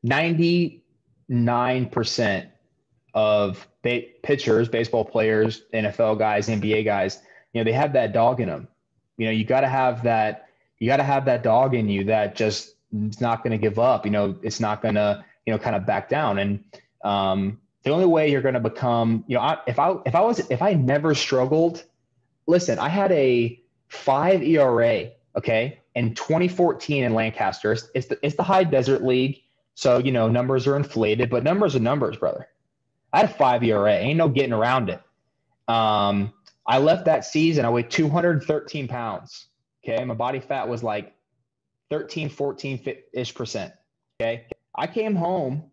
99% of pitchers, baseball players, NFL guys, NBA guys, they have that dog in them. You got to have that. You got to have that dog in you that just is not going to give up. It's not going to, kind of back down. And the only way you're going to become, if I never struggled, listen, I had a 5 ERA, okay, in 2014 in Lancaster. It's the high desert league. So, numbers are inflated, but numbers are numbers, brother. I had a 5 ERA. Ain't no getting around it. I left that season. I weighed 213 pounds. Okay. My body fat was like 13, 14-ish percent. Okay. I came home.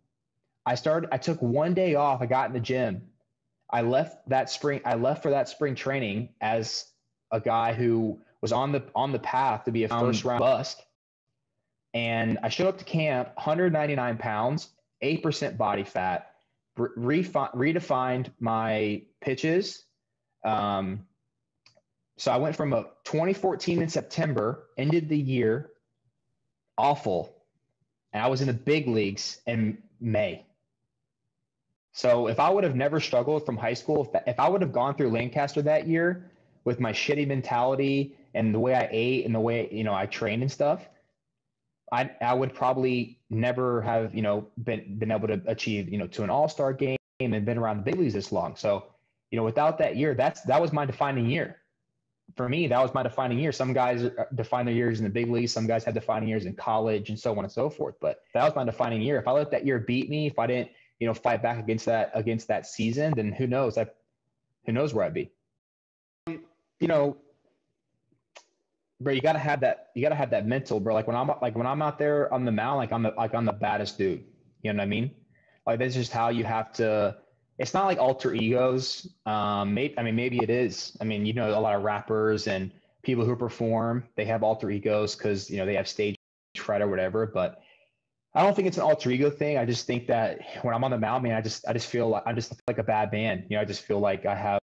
I took one day off. I got in the gym. I left for that spring training as a guy who was on the path to be a first round bust. And I showed up to camp, 199 pounds, 8% body fat, redefined my pitches. So I went from a 2014 in September, ended the year awful. And I was in the big leagues in May. So if I would have never struggled from high school, if I would have gone through Lancaster that year with my shitty mentality and the way I ate and the way, I trained and stuff, I would probably never have, been able to achieve, to an all-star game and been around the big leagues this long. So, without that year, that was my defining year. For me, that was my defining year. Some guys define their years in the big leagues. Some guys had defining years in college and so on and so forth. But that was my defining year. If I let that year beat me, if I didn't, fight back against that season, then who knows? Who knows where I'd be? Bro, you gotta have that mental, bro. Like when I'm out there on the mound, I'm the baddest dude. You know what I mean? Like that's just how you have to. It's not like alter egos. Maybe it is. A lot of rappers and people who perform, they have alter egos because they have stage fright or whatever. But I don't think it's an alter ego thing. I just think that when I'm on the mound, man, I just feel like I'm just like a bad man. I just feel like I have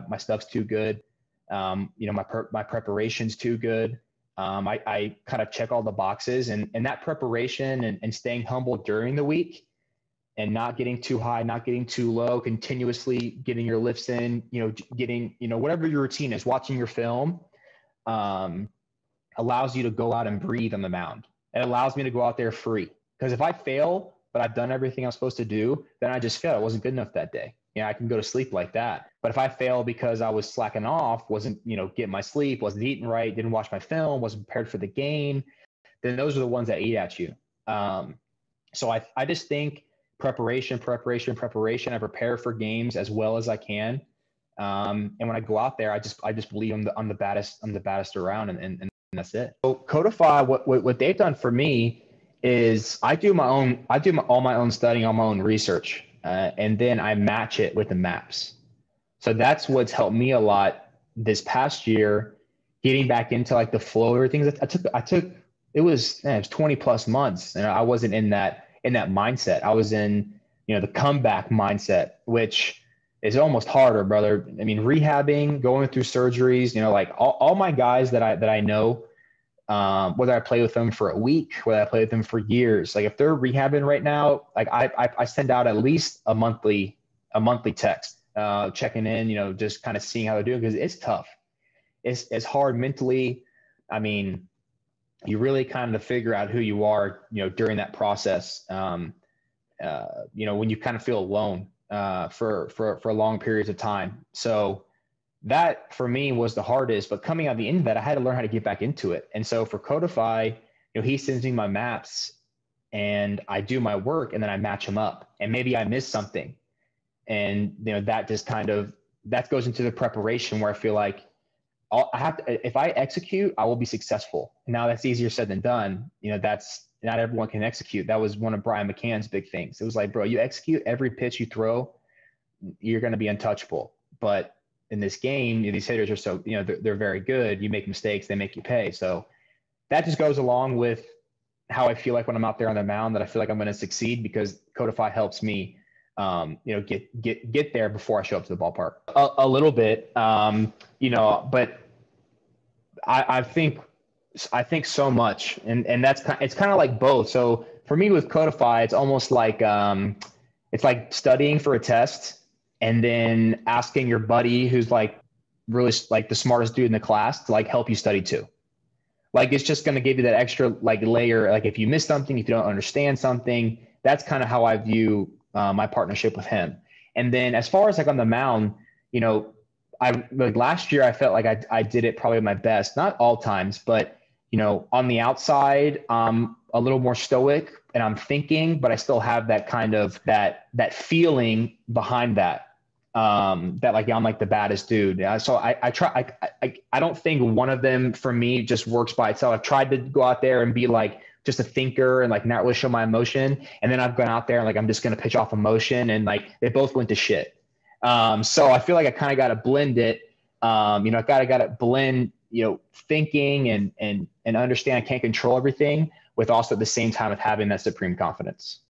my stuff's too good. My preparation's too good. I kind of check all the boxes and that preparation and staying humble during the week and not getting too high, not getting too low, continuously getting your lifts in, getting, whatever your routine is, watching your film, allows you to go out and breathe on the mound. It allows me to go out there free. Because if I fail, but I've done everything I'm supposed to do, then I just failed. I wasn't good enough that day. I can go to sleep like that. But if I fail because I was slacking off, wasn't, getting my sleep, wasn't eating right, didn't watch my film, wasn't prepared for the game, then those are the ones that eat at you. So I just think preparation. I prepare for games as well as I can. And when I go out there, I just believe I'm the baddest around and that's it. So Codify, what they've done for me is I do all my own studying, all my own research. And then I match it with the maps. So that's what's helped me a lot this past year, getting back into like the flow of everything. It was 20 plus months and I wasn't in that mindset. I was in, the comeback mindset, which is almost harder, brother. Rehabbing, going through surgeries, like all my guys that I know, whether I play with them for a week, whether I play with them for years, like if they're rehabbing right now, like I send out at least a monthly text, checking in, just kind of seeing how they're doing. Cause it's tough. It's hard mentally. You really kind of figure out who you are, during that process. When you kind of feel alone, for long periods of time. So that for me was the hardest, but coming out the end of that, I had to learn how to get back into it. And so for Codify, he sends me my maps and I do my work and then I match them up and maybe I miss something. And, that just that goes into the preparation where I feel like if I execute, I will be successful. Now that's easier said than done. That's not everyone can execute. That was one of Brian McCann's big things. It was like, bro, you execute every pitch you throw, you're going to be untouchable. But in this game, these hitters are so, they're very good. You make mistakes, they make you pay. So that just goes along with how I feel like when I'm out there on the mound, that I feel like I'm going to succeed because Codify helps me, get there before I show up to the ballpark a little bit, but I think so much. And it's kind of like both. So for me with Codify, it's almost like it's like studying for a test and then asking your buddy who's like really like the smartest dude in the class to like help you study too. Like it's just going to give you that extra like layer. Like if you miss something, if you don't understand something, that's kind of how I view my partnership with him. And then as far as like on the mound, you know, I like last year I felt like I did it probably my best, not all times, but you know, on the outside, a little more stoic and I'm thinking, but I still have that kind of that feeling behind that. That like I'm like the baddest dude. So I try. I don't think one of them for me just works by itself. I've tried to go out there and be like just a thinker and like not really show my emotion, and then I've gone out there and like I'm just gonna pitch off emotion, and like they both went to shit. So I feel like I kind of got to blend it. You know, I got to blend, you know, thinking and understand I can't control everything with also at the same time of having that supreme confidence.